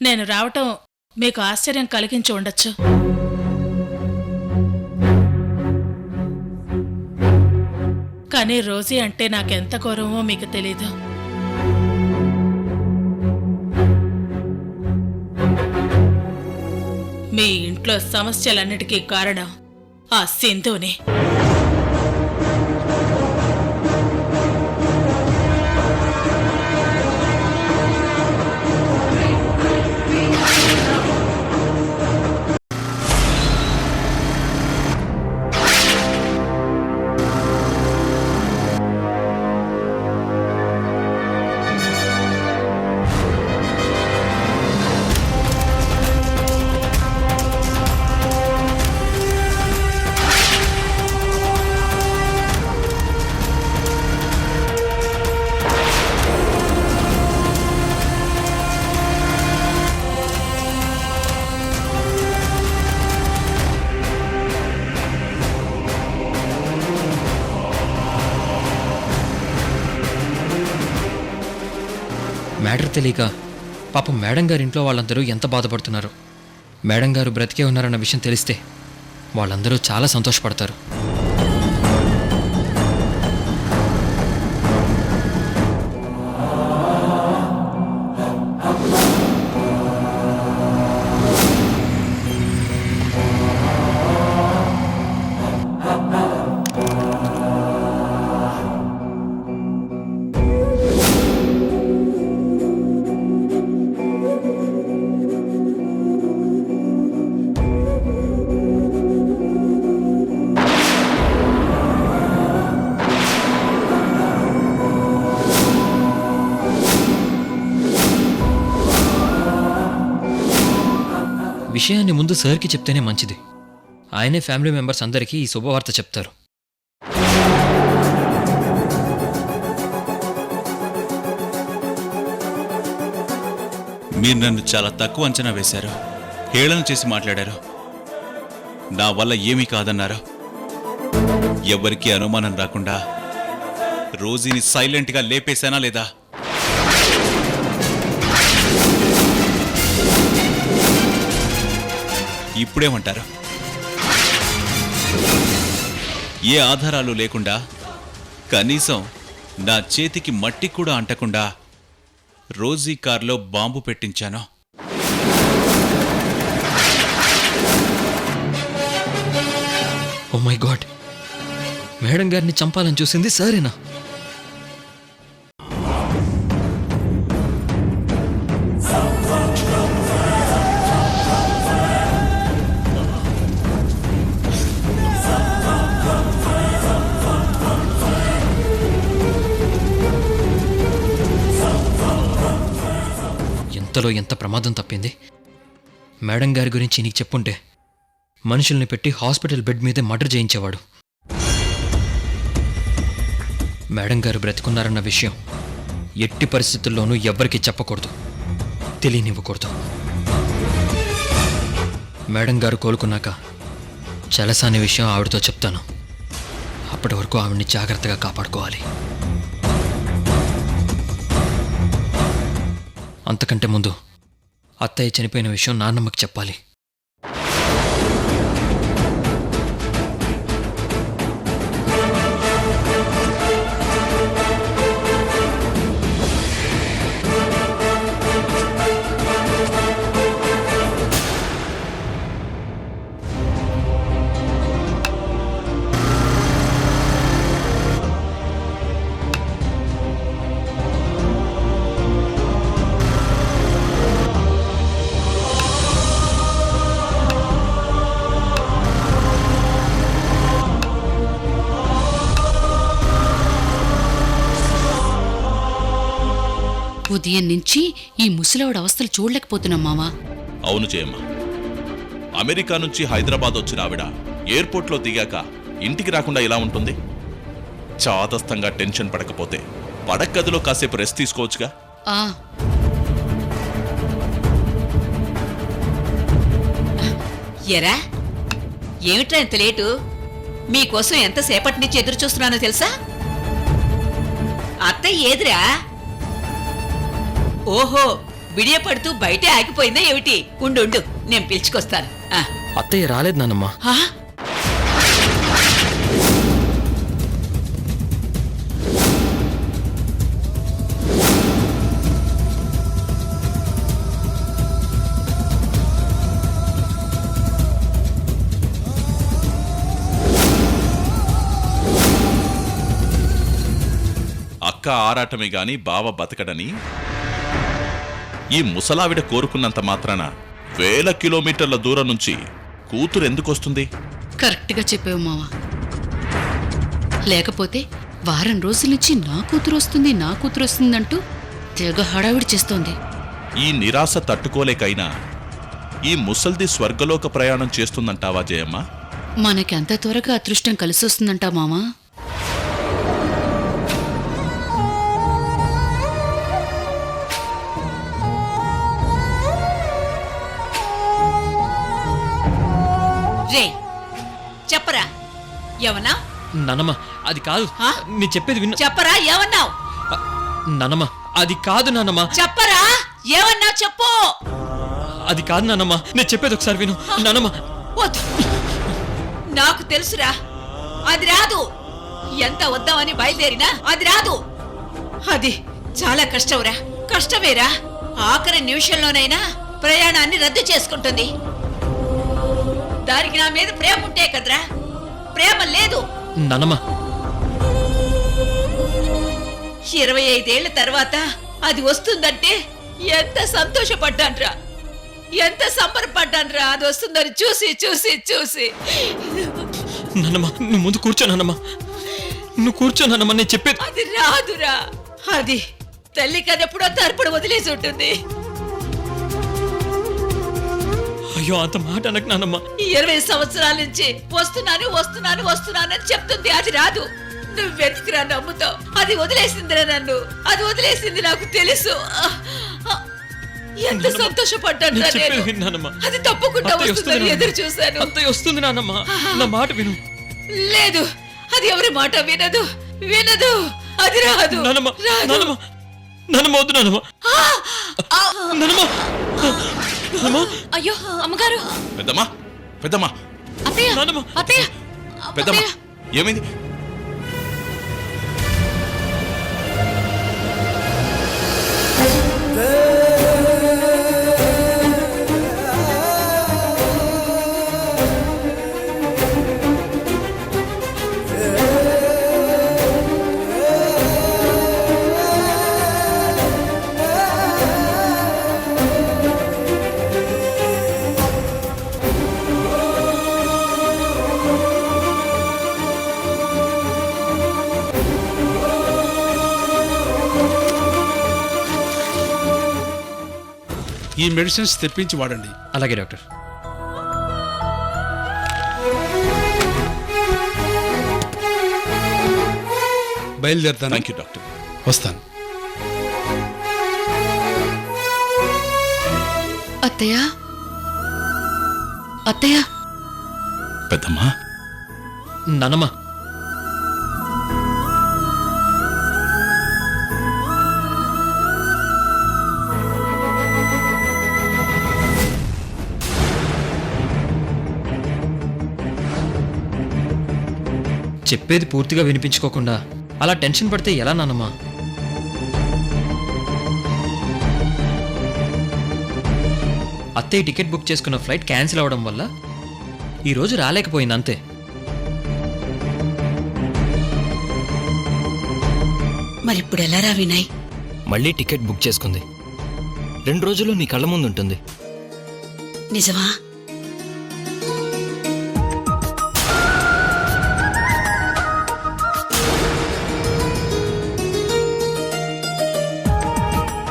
నేను రావటం మీకు ఆశ్చర్యం కలిగించి ఉండొచ్చు. కానీ రోజీ అంటే నాకెంత గౌరవమో మీకు తెలీదు. మీ ఇంట్లో సమస్యలన్నిటికీ కారణం ఆ సింధునే. మ్యాటర్ తెలియక పాపం మేడం గారి ఇంట్లో వాళ్ళందరూ ఎంత బాధపడుతున్నారు. మేడం గారు బ్రతికే ఉన్నారన్న విషయం తెలిస్తే వాళ్ళందరూ చాలా సంతోషపడతారు. విషయాన్ని ముందు సార్కి చెప్తేనే మంచిది. ఆయనే ఫ్యామిలీ మెంబర్స్ అందరికీ ఈ శుభవార్త చెప్తారు. మీరు నన్ను చాలా తక్కువ అంచనా వేశారు, హేళన చేసి మాట్లాడారు. నా వల్ల ఏమీ కాదన్నారు. ఎవరికీ అనుమానం రాకుండా రోజీని సైలెంట్గా లేపేశానా లేదా? ఇప్పుడేమంటారు? ఏ ఆధారాలు లేకుండా, కనీసం నా చేతికి మట్టి కూడా అంటకుండా రోజీ కార్లో బాంబు పెట్టించాను. ఓ మై గాడ్, మేడం గారిని చంపాలని చూసింది సరేనా? ఎంతలో ఎంత ప్రమాదం తప్పింది. మేడం గారి గురించి నీకు చెప్పుంటే మనుషుల్ని పెట్టి హాస్పిటల్ బెడ్ మీదే మర్డర్ చేయించేవాడు. మేడం గారు బ్రతికున్నారన్న విషయం ఎట్టి పరిస్థితుల్లోనూ ఎవ్వరికీ చెప్పకూడదు, తెలియనివ్వకూడదు. మేడం గారు కోలుకున్నాక చలసాని విషయం ఆవిడతో చెప్తాను. అప్పటి వరకు ఆవిడ్ని జాగ్రత్తగా కాపాడుకోవాలి. అంతకంటే ముందు అత్తయ్య చనిపోయిన విషయం నాన్నమ్మకి చెప్పాలి. ఉదయం నుంచి ఈ ముసలివాడి అవస్థలు చూడలేకపోతున్నాం మావా. అవును జయమ్మ, అమెరికా నుంచి హైదరాబాద్ వచ్చిన ఆవిడ ఎయిర్పోర్ట్లో దిగాక ఇంటికి రాకుండా ఇలా ఉంటుంది. చాదస్తంగా టెన్షన్ పడకపోతే పడగదిలో కాసేపు రెస్ట్ తీసుకోవచ్చుగా. ఎరా ఏమిట్రా ఇంత లేటు? మీకోసం ఎంతసేపటి నుంచి ఎదురు చూస్తున్నానో తెలుసా? అత్తయ్య ఏదిరా? ఓహో, బిడియపడుతూ బయటే ఆగిపోయిందా ఏమిటి? ఉండు ఉండు, నేను పిలుచుకొస్తాను. ఆ. అత్తయ్య రాలేదు నానమ్మ. ఆ? అక్క ఆరాటమే గాని బావ బతకడని ఈ ముసలావిడ కోరుకున్నంత మాత్రాన 1000 కిలోమీటర్ల దూరం నుంచి కూతురు ఎందుకొస్తుంది? కరెక్ట్గా చెప్పావు మావా. లేకపోతే వారం రోజుల నుంచి నా కూతురు వస్తుందంటూ తెగ హడావిడి చేస్తోంది. ఈ నిరాశ తట్టుకోలేకైనా ఈ ముసల్ది స్వర్గలోక ప్రయాణం చేస్తుందంటావా జయమ్మ? మనకి అంత త్వరగా అదృష్టం కలిసొస్తుందంటా మామా? రే చెప్పరా, ఏమన్నా? నానమ్మ అది కాదు. ఆ? నీ చెప్పేది విన్న. చెప్పరా, ఏమన్నావు? నానమ్మ అది కాదు నానమ్మ. చెప్పరా, ఏమన్నావు చెప్పు. అది కాదు నానమ్మ, నేను చెప్పేది ఒకసారి విను నానమ్మ. వద్దు, నాకు తెలుసురా, అది రాదు. ఎంత వద్దామని బయలుదేరినా అది రాదు. అది చాలా కష్టంరా, కష్టమేరా. ఆఖరి నిమిషంలోనైనా ప్రయాణాన్ని రద్దు చేసుకుంటుంది. దానికి నా మీద ప్రేమ ఉంటే కదరా, ప్రేమ లేదు. నానమ్మ 25 ఏళ్ల తర్వాత అది వస్తుందంటే ఎంత సంతోషపడ్డాన్రా, ఎంత సంబరపడ్డాన్రా. అది వస్తుందని చూసి చూసి చూసి. నానమ్మ నువ్వు ముందు కూర్చో నానమ్మ, నువ్వు కూర్చో నానమ్మ, నేను చెప్పేది. అది రాదురా, అది తల్లి కదెప్పుడో తరపుడు వదిలేసి ఉంటుంది. అయ్యో అంత మాట అనకు నానమ్మ. ఈ 20 సంవత్సరాల నుంచి వస్తున్నానని చెప్తుంది, అది రాదు. నువ్వెందుకురా నమ్ముతావు? అది వదిలేసిందిరా నన్ను, అది వదిలేసింది, నాకు తెలుసు. ఎంత సంతోషపడ్డాను. నేను చెప్పేది విను నానమ్మ. అది తప్పకుండా అత్తయ్య వస్తుందని వస్తుంది ఎదురు చూశాను. అత్తయ్య వస్తుంది నానమ్మ, నా మాట విను. లేదు, అది ఎవరి మాట వినదు. అది రాదు. నానమ్మ రాదు. నానమ్మ నానమ్మ వద్దు నానమ్మ. నానమ్మ నానమ్మ అయ్యో అమ్మగారు, పెద్దమ్మా, పెద్దమ్మా, అత్తయ్య, నానమ్మ. అత్తయ్య, పెద్దమ్మా, అత్తయ్య. ఏమైంది? ఈ మెడిసిన్స్ తెప్పించి వాడండి. అలాగే డాక్టర్. బయలుదేరుతాను. Thank you doctor. వస్తాను. అత్తయ్య, అత్తయ్య. పెద్దమ్మా, నానమ్మ చెప్పేది పూర్తిగా వినిపించుకోకుండా అలా టెన్షన్ పడితే ఎలా నానమ్మ? అత్తయ్య టికెట్ బుక్ చేసుకున్న ఫ్లైట్ క్యాన్సిల్ అవడం వల్ల ఈరోజు రాలేకపోయింది అంతే. మరిప్పుడు ఎలారా వినయ్? మళ్ళీ టికెట్ బుక్ చేసుకుంది. 2 రోజులు నీ కళ్ళ ముందు ఉంటుంది. నిజమా?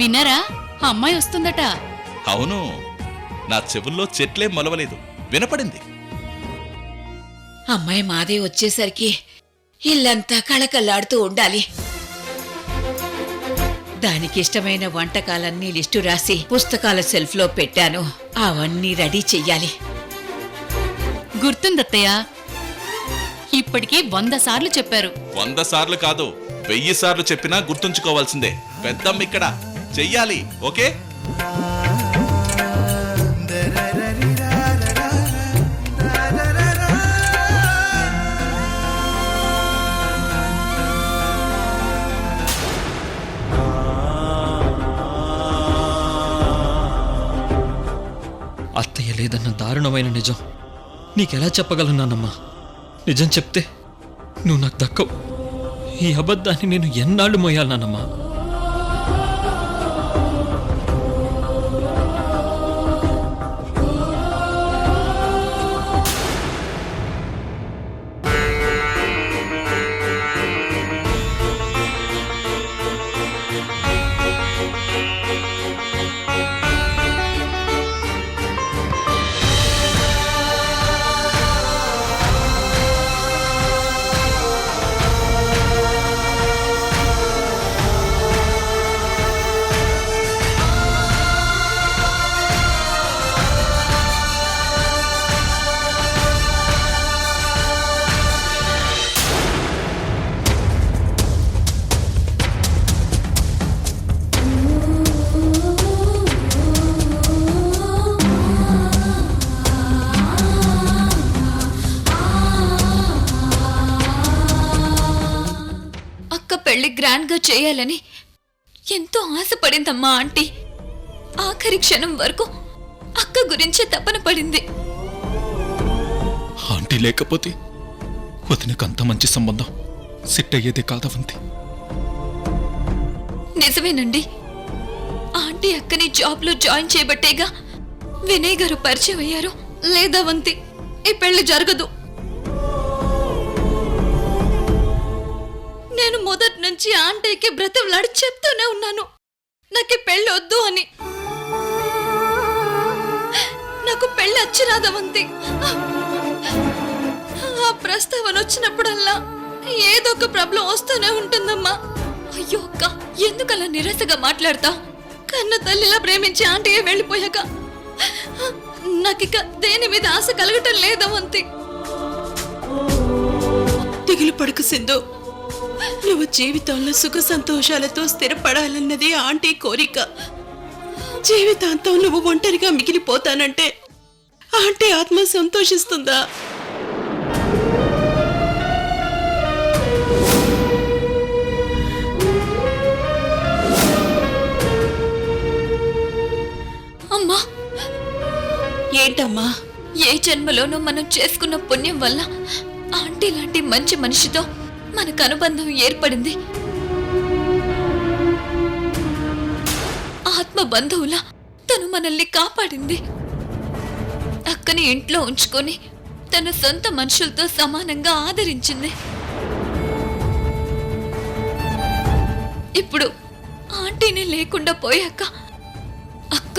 విన్నారా, ఆ అమ్మాయి వస్తుందట. అవును, నా చెవుల్లో చెట్లేం మొలవలేదు, వినపడింది. అమ్మాయి మాదే వచ్చేసరికి ఇల్లంతా కళకళలాడుతూ ఉండాలి. దానికి ఇష్టమైన వంటకాలన్నీ లిస్టు రాసి పుస్తకాల షెల్ఫ్ లో పెట్టాను. అవన్నీ రెడీ చెయ్యాలి. గుర్తుందత్తయ్య, ఇప్పటికీ 100 సార్లు చెప్పారు. 100 సార్లు కాదు, 1000 సార్లు చెప్పినా గుర్తుంచుకోవాల్సిందే. పెద్దమ్మ ఇక్కడ చెయ్యాలి. ఓకే? లేదన్న దారుణమైన నిజం నీకెలా చెప్పగలను నాన్నమ్మా? నిజం చెప్తే నువ్వు నాకు దక్కవు. ఈ అబద్ధాన్ని నేను ఎన్నాళ్ళు మోయాలి నాన్నమ్మా? పెళ్లి గ్రాండ్ గా చేయాలని ఎంతో ఆశపడిందమ్మా ఆంటీ. ఆఖరి క్షణం వరకు అక్క గురించే తపన పడింది. ఆంటీ లేకపోతే వదినకు అంత మంచి సంబంధం సెట్ అయ్యేదే కాదవంతి. నిజమేనండి, ఆంటీ అక్కని జాబ్ లో జాయిన్ చేయబట్టేగా వినయ్ గారు పరిచయం అయ్యారు. లేదా వంతి ఈ పెళ్లి జరగదు. నేను మొదటి నుంచి ఆంటీకి బ్రతిమలాడి చెప్తూనే ఉన్నాను నాకు పెళ్లి వద్దు అని. నాకు పెళ్లి అచ్చిరాదవంతి. ఆ ప్రస్తావన వచ్చినప్పుడల్లా ఏదో ఒక ప్రాబ్లం వస్తూనే ఉంటుందమ్మా. అయ్యో అక్క, ఎందుకలా నిరాశగా మాట్లాడతావు? కన్న తల్లిలా ప్రేమించి ఆంటీయే వెళ్ళిపోయాక నాకిక దేని మీద ఆశ కలగటం లేదవంతి. దిగులు పడకు సింధు. నువ్వు జీవితంలో సుఖ సంతోషాలతో స్థిరపడాలన్నది ఆంటీ కోరిక. జీవితాంతం నువ్వు ఒంటరిగా మిగిలిపోతానంటే ఆంటీ ఆత్మ సంతోషిస్తుందా? అమ్మా, ఏంటమ్మా? ఏ జన్మలోనూ మనం చేసుకున్న పుణ్యం వల్ల ఆంటీ లాంటి మంచి మనిషితో మనకు అనుబంధం ఏర్పడింది. ఆత్మ బంధువులా తను మనల్ని కాపాడింది. అక్కని ఇంట్లో ఉంచుకొని తన సొంత మనుషులతో సమానంగా ఆదరించింది. ఇప్పుడు ఆంటీని లేకుండా పోయాక అక్క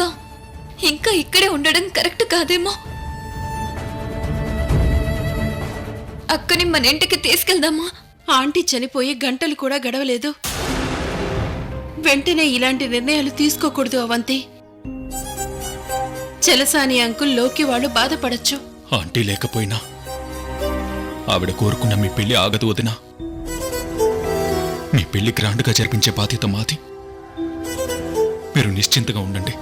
ఇంకా ఇక్కడే ఉండడం కరెక్ట్ కాదేమో. అక్కని మన ఇంటికి తీసుకెళ్దామా? ఆంటీ చనిపోయి గంటలు కూడా గడవలేదు. వెంటనే ఇలాంటి నిర్ణయాలు తీసుకోకూడదు అవంతి. చలసాని అంకుల్ లోకి వాళ్ళు బాధపడచ్చు. ఆంటీ లేకపోయినా ఆవిడ కోరుకున్న మీ పెళ్లి ఆగదు వదినా. మీ పెళ్లి గ్రాండ్గా జరిపించే బాధ్యత మాది. మీరు నిశ్చింతగా ఉండండి.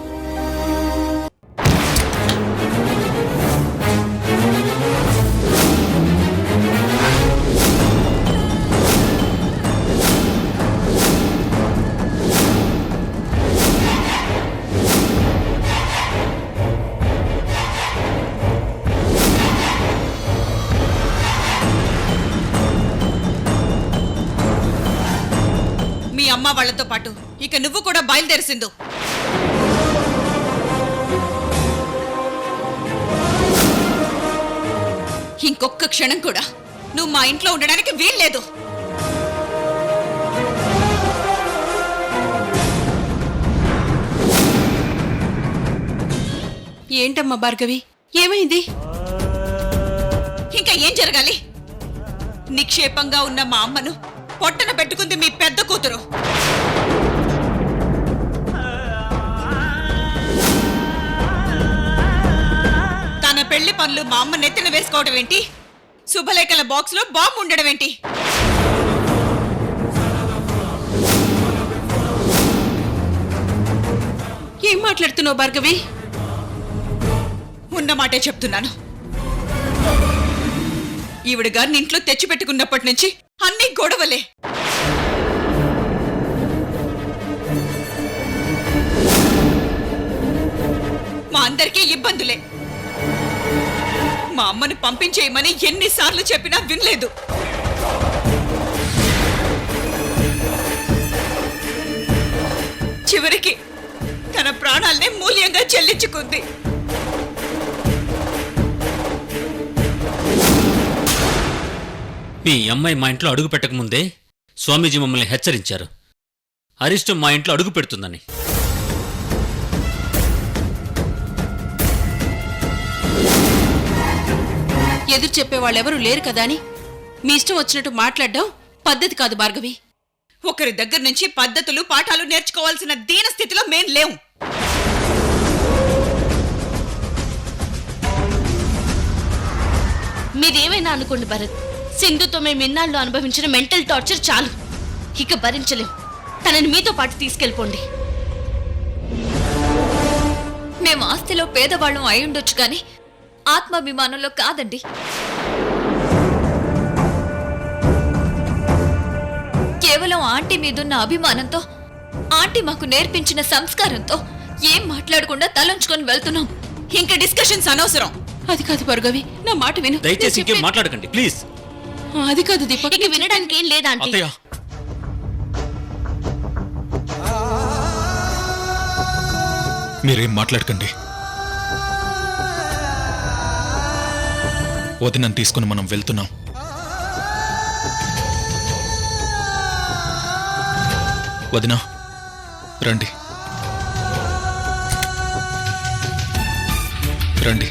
అమ్మ వాళ్ళతో పాటు ఇక నువ్వు కూడా బయలుదేరిసిందు. ఇంకొక్క క్షణం కూడా నువ్వు మా ఇంట్లో ఉండడానికి వీల్లేదు. ఏంటమ్మా భార్గవి, ఏమైంది? ఇంకా ఏం జరగాలి? నిక్షేపంగా ఉన్న మా అమ్మను పొట్టన పెట్టుకుంది మీ పెద్ద కూతురు. తన పెళ్లి పనులు మా అమ్మ నెత్తిన వేసుకోవడం ఏంటి? శుభలేఖల బాక్స్ లో బాంబు ఉండడం ఏంటి? ఏం మాట్లాడుతున్నావు భార్గవి? ఉన్న మాటే చెప్తున్నాను. ఈవిడ గారిని ఇంట్లో తెచ్చిపెట్టుకున్నప్పటి నుంచి అన్ని గొడవలే. మా అందరికీ ఇబ్బందులే. మా అమ్మని పంపించేయమని ఎన్నిసార్లు చెప్పినా వినలేదు. చివరికి తన ప్రాణాల్ని మూల్యంగా చెల్లించుకుంది. మీ అమ్మాయి మా ఇంట్లో అడుగు పెట్టకముందే స్వామీజీ మమ్మల్ని హెచ్చరించారు, అరిష్టం మా ఇంట్లో అడుగు పెడుతుందని. ఎదురు చెప్పేవాళ్ళెవరూ లేరు కదా అని మీ ఇష్టం వచ్చినట్టు మాట్లాడడం పద్ధతి కాదు భార్గవి. ఒకరి దగ్గర నుంచి పద్ధతులు పాఠాలు నేర్చుకోవాల్సిన దీన స్థితిలో మేం లేవు. మీరేమైనా అనుకోండి భరత్, సింధుతో మేము ఇన్నాళ్ళు అనుభవించిన మెంటల్ టార్చర్ చాలు, ఇక భరించలేం. తనని మీతో పాటు తీసుకెళ్ళిపోండి. మేము ఆస్తిలో పేదవాళ్ళం అయి ఉండొచ్చు కానీ ఆత్మాభిమానంలో కాదండి. కేవలం ఆంటీ మీదున్న అభిమానంతో, ఆంటీ మాకు నేర్పించిన సంస్కారంతో ఏం మాట్లాడకుండా తలంచుకొని వెళ్తున్నాం. ఇంకా డిస్కషన్స్ అనవసరం. అది కాదు భార్గవి, నా మాట విను. దయచేసి ఇంకేం మాట్లాడకండి ప్లీజ్. అది కాదు దీపక్. ఇక వినడానికి ఏం లేదా ఆంటీ? అత్తయ్య, మీరేం మాట్లాడకండి. వదినని తీసుకుని మనం వెళ్తున్నాం. వదినా రండి రండి.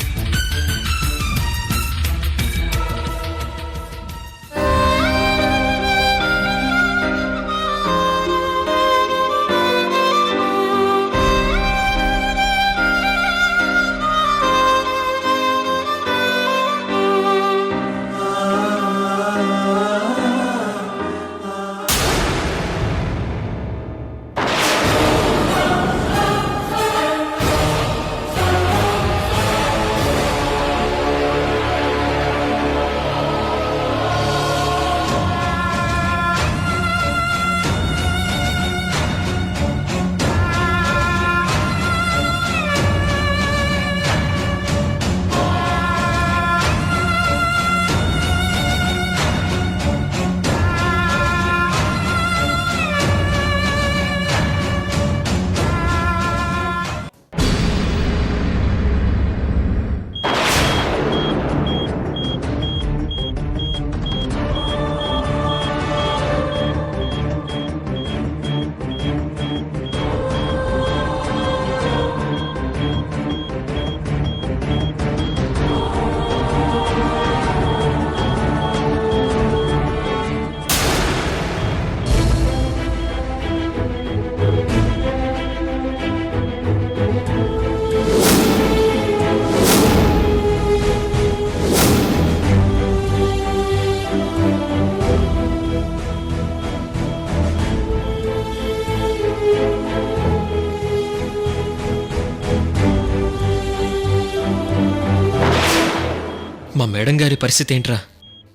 మా మేడం గారి పరిస్థితి ఏంట్రా?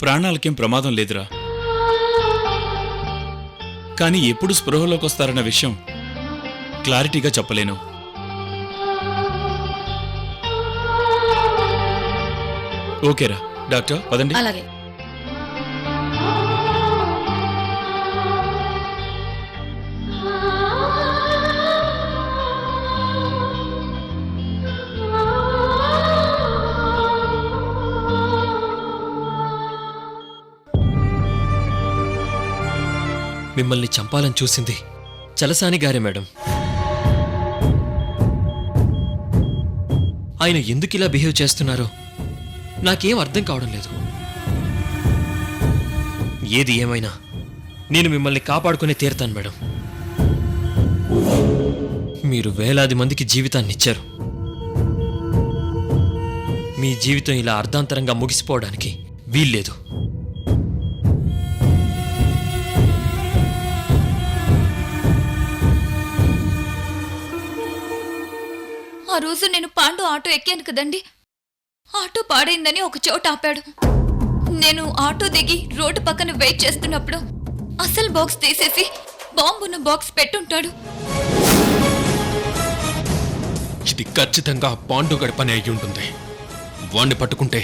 ప్రాణాలకేం ప్రమాదం లేదురా, కానీ ఎప్పుడు స్పృహలోకి వస్తారన్న విషయం క్లారిటీగా చెప్పలేను. ఓకేరా డాక్టర్, పదండి. అలాగే. మిమ్మల్ని చంపాలని చూసింది చలసాని గారే మేడం. ఆయన ఎందుకు ఇలా బిహేవ్ చేస్తున్నారో నాకేం అర్థం కావడం లేదు. ఏది ఏమైనా నేను మిమ్మల్ని కాపాడుకునే తీరుతాను మేడం. మీరు వేలాది మందికి జీవితాన్ని ఇచ్చారు. మీ జీవితం ఇలా అర్ధాంతరంగా ముగిసిపోవడానికి వీల్లేదు. ఆ రోజు నేను పాండు ఆటో ఎక్కాను కదండి, ఆటో పాడైందని ఒక చోట ఆపాడు. నేను ఆటో దిగి రోడ్డు పక్కన వెయిట్ చేస్తున్నప్పుడు అసలు బాక్స్ తీసేసి బాంబున్న బాక్స్ పెట్టుంటాడు. ఇది ఖచ్చితంగా పాండుగడి పని అయి ఉంటుంది. వాణ్ణి పట్టుకుంటే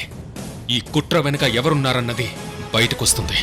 ఈ కుట్ర వెనుక ఎవరున్నారన్నది బయటకొస్తుంది.